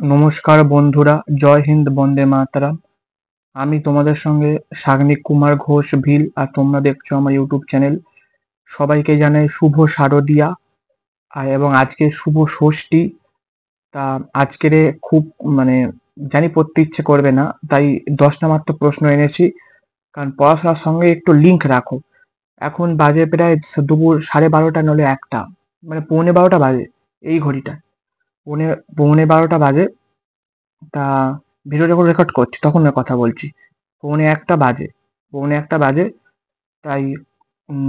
নমস্কার বন্ধুরা, জয় হিন্দ, বন্দে মাতরম। আমি তোমাদের সঙ্গে সাগ্নিক কুমার ঘোষ ভিল, আর তোমরা দেখছো আমার ইউটিউব চ্যানেল। সবাইকে জানাই শুভ শারদিয়া এবং আজকে শুভ ষষ্ঠী। তা আজকের খুব মানে জানি পড়তে ইচ্ছে করবে না, তাই 10টা মাত্র প্রশ্ন এনেছি, কারণ পড়াশোনার সঙ্গে একটু লিঙ্ক রাখো। এখন বাজে প্রায় দুপুর 12:30 নলে 1টা, মানে 12:45 বাজে এই ঘড়িটা, পৌনে পৌনে 12টা বাজে। তা ভিডিও যখন রেকর্ড করছি তখন কথা বলছি, পৌনে একটা বাজে। তাই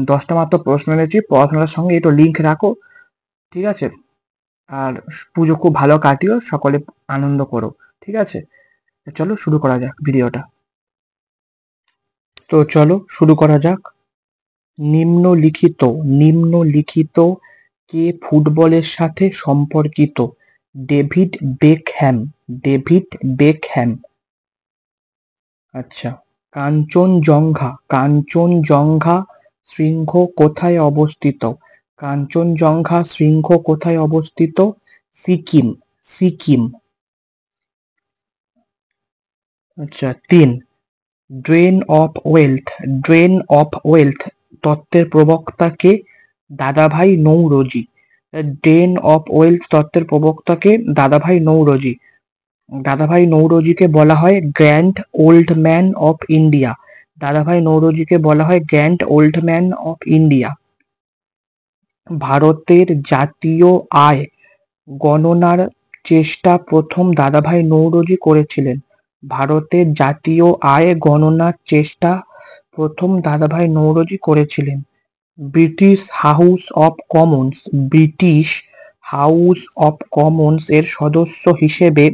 10টা মাত্র প্রশ্ন এনেছি, পড়াশোনার সঙ্গে একটু লিঙ্ক রাখো, ঠিক আছে? আর পুজো খুব ভালো কাটিও, সকলে আনন্দ করো, ঠিক আছে? চলো শুরু করা যাক ভিডিওটা। তো চলো শুরু করা যাক। নিম্নলিখিত নিম্নলিখিত কে ফুটবলের সাথে সম্পর্কিত? David Beckham. David Beckham. আচ্ছা। কাঞ্চনজঙ্ঘা শৃঙ্গ কোথায় অবস্থিত? কাঞ্চনজঙ্ঘা শৃঙ্গ কোথায় অবস্থিত? সিকিম। সিকিম। আচ্ছা। 3, drain of wealth. Drain of wealth তত্ত্বের প্রবক্তা কে? দাদাভাই নৌরোজি। ড্রেন অফ ওয়েলথ তত্ত্বের প্রবক্তাকে দাদাভাই নৌরোজি। দাদাভাই নৌরোজিকে বলা হয় grand old man of India. দাদাভাই নৌরোজিকে বলা হয় grand old man of India. ভারতের জাতীয় আয় গণনার চেষ্টা প্রথম দাদাভাই নৌরোজি করেছিলেন। ভারতের জাতীয় আয় গণনার চেষ্টা প্রথম দাদাভাই নৌরোজি করেছিলেন। British house of Commons. British house of Commons এর সদস্য হিসেবে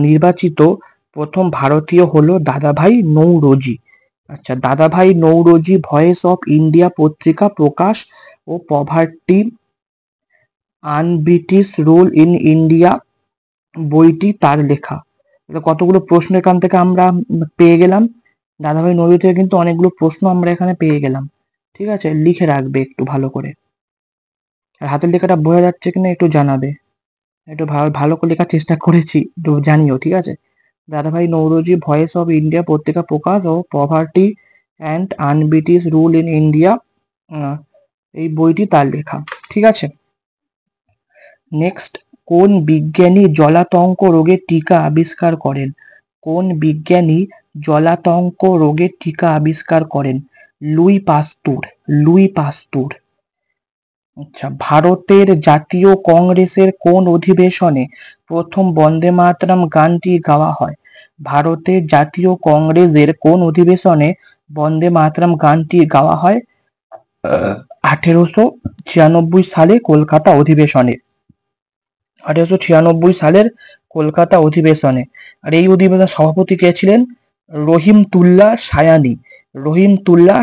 নির্বাচিত প্রথম ভারতীয় হলো দাদাভাই নৌরোজি। আচ্ছা। দাদাভাই নৌরোজি ভয়েস অফ ইন্ডিয়া পত্রিকা প্রকাশ ও poverty unBritish rule in India বইটি তার লেখা। কতগুলো প্রশ্ন এখান থেকে আমরা পেয়ে গেলাম। দাদাভাই নৌরোজি থেকে কিন্তু অনেকগুলো প্রশ্ন আমরা এখানে পেয়ে গেলাম, ঠিক আছে? লিখে রাখবে একটু ভালো করে, আর হাতের লেখাটা বোঝা যাচ্ছে কিনা একটু জানাবে। একটু ভালো করে লেখার চেষ্টা করেছি, একটু জানিও, ঠিক আছে? দাদাভাই নৌরোজি ভয়েস অফ ইন্ডিয়া পত্রিকা প্রকাশ ও poverty and unBritish rule in India, এই বইটি তার লেখা, ঠিক আছে? নেক্সট। কোন বিজ্ঞানী জলাতঙ্ক রোগের টিকা আবিষ্কার করেন? কোন বিজ্ঞানী জলাতঙ্ক রোগের টিকা আবিষ্কার করেন? লুই পাস্তুর। লুই পাস্তুর। আচ্ছা। ভারতের জাতীয় কংগ্রেসের কোন অধিবেশনে প্রথম বন্দে মাতরম গানটি গাওয়া হয়? ভারতের জাতীয় কংগ্রেসের কোন অধিবেশনে বন্দে মাতরম গানটি গাওয়া হয়? 1896 সালে কলকাতা অধিবেশনে। 1896 সালের কলকাতা অধিবেশনে। আর এই অধিবেশনের সভাপতি কে ছিলেন? রহিমতুল্লাহ সায়ানি। রহিমতুল্লাহ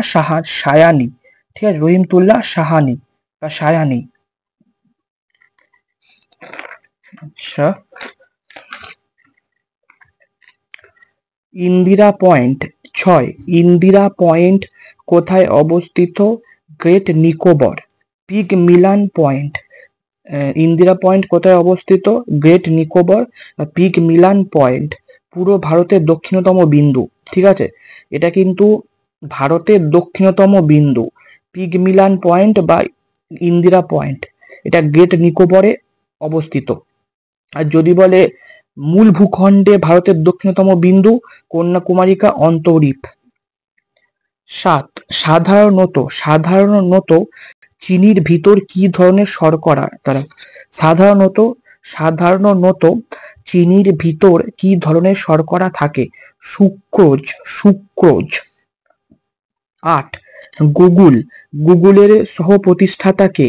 সায়ানি, ঠিক আছে? রহিমতুল্লাহ সাহানি বা সায়ানি। আচ্ছা। ইন্দিরা পয়েন্ট। 6, ইন্দিরা পয়েন্ট কোথায় অবস্থিত? Great Nicobar. Pig Milan point. Indira point কোথায় অবস্থিত? Great Nicobar. Pig Milan point পুরো ভারতের দক্ষিণতম বিন্দু, ঠিক আছে? এটা কিন্তু ভারতের দক্ষিণতম বিন্দু, পিগ মিলান পয়েন্ট বা ইন্দিরা পয়েন্ট, এটা গ্রেট নিকোবরে অবস্থিত। আর যদি বলে মূল ভূখণ্ডে ভারতের দক্ষিণতম বিন্দু, কন্যাকুমারিকা অন্তরীপ। 7, সাধারণত চিনির ভিতর কি ধরনের শর্করা তারা? সাধারণত চিনির ভিতর কি ধরনের শর্করা থাকে? সুক্রোজ। সুক্রোজ। 8, গুগলের সহ-প্রতিষ্ঠাতাকে?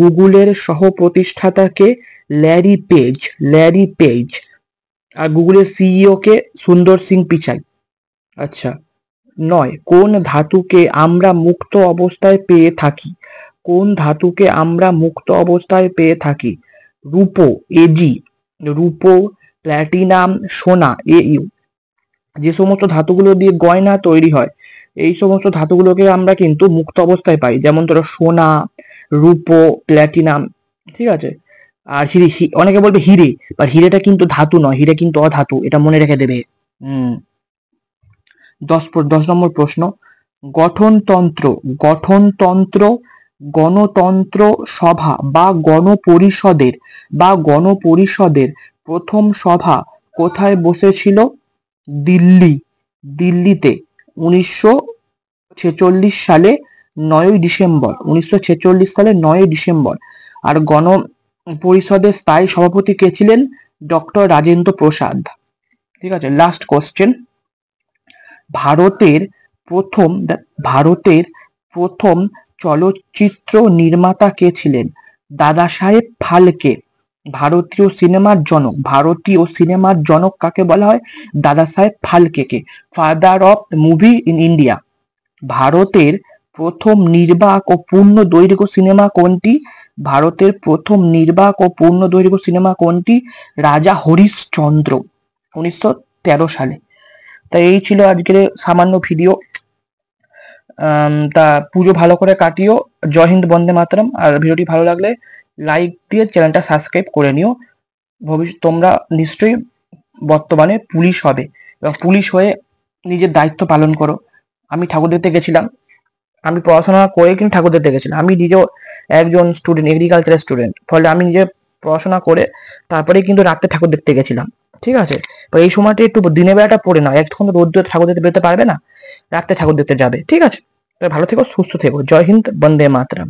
গুগলের সহ-প্রতিষ্ঠাতাকে ল্যারি পেজ। Larry Page. আর গুগলের সিইও কে? সুন্দর সিং পিচাই। আচ্ছা। 9, কোন ধাতুকে আমরা মুক্ত অবস্থায় পেয়ে থাকি? কোন ধাতুকে আমরা মুক্ত অবস্থায় পেয়ে থাকি? রূপো, এজি। রূপো, প্ল্যাটিনাম, সোনা, এইউ। যে সমস্ত ধাতুগুলো দিয়ে গয়না তৈরি হয়, এই সমস্ত ধাতুগুলোকে আমরা কিন্তু মুক্ত অবস্থায় পাই, যেমন ধরো সোনা, রূপো, প্ল্যাটিনাম, ঠিক আছে? আর হিরে অনেকে বলবে হিরে, বাট হিরেটা কিন্তু ধাতু নয়, হিরে কিন্তু অধাতু, এটা মনে রেখে দেবে। হম 10 নম্বর প্রশ্ন, গঠনতন্ত্র গঠনতন্ত্র গণতন্ত্র সভা বা গণপরিষদের প্রথম সভা কোথায় বসেছিল? দিল্লিতে 1946 সালে 9ই ডিসেম্বর। আর গণপরিষদের স্থায়ী সভাপতি কে ছিলেন? ডক্টর রাজেন্দ্র প্রসাদ। ঠিক আছে, লাস্ট কোশ্চেন, ভারতের ভারতের প্রথম চলচ্চিত্র নির্মাতা কে ছিলেন? দাদা সাহেব ফালকে। ভারতীয় সিনেমার জনক কাকে বলা হয়? দাদা সাহেব ফালকেকে, father of movie in India. ভারতের প্রথম নির্বাক ও পূর্ণ দৈর্ঘ্য সিনেমা কোনটি? ভারতের প্রথম নির্বাক ও পূর্ণ দৈর্ঘ্য সিনেমা কোনটি? রাজা হরিশ্চন্দ্র, 1913 সালে। তা এই ছিল আজকের সামান্য ভিডিও। তা পুজো ভালো করে কাটিও। জয় হিন্দ, বন্দে মাতরম। আর ভিডিওটি ভালো লাগলে লাইক দিয়ে চ্যানেলটা সাবস্ক্রাইব করে নিও। তোমরা নিশ্চয়ই বর্তমানে পুলিশ হবে, এবং পুলিশ হয়ে নিজের দায়িত্ব পালন করো। আমি ঠাকুর দেখতে গেছিলাম, আমি পড়াশোনা করে কিন্তু ঠাকুর দেখতে গেছিলাম। আমি নিজেও একজন স্টুডেন্ট, এগ্রিকালচারের স্টুডেন্ট, ফলে আমি নিজে পড়াশোনা করে তারপরে কিন্তু রাত্রে ঠাকুর দেখতে গেছিলাম। ঠিক আছে, তো এই সময়টা একটু দিনের বেলাটা পড়ে নাও, এখন তো রোদ ঠাকুর দেখতে বেরোতে পারবে না, রাত্রে ঠাকুর দেখতে যাবে। ঠিক আছে, ভালো থেকো, সুস্থ থেকো। জয় হিন্দ, বন্দে মাতরম।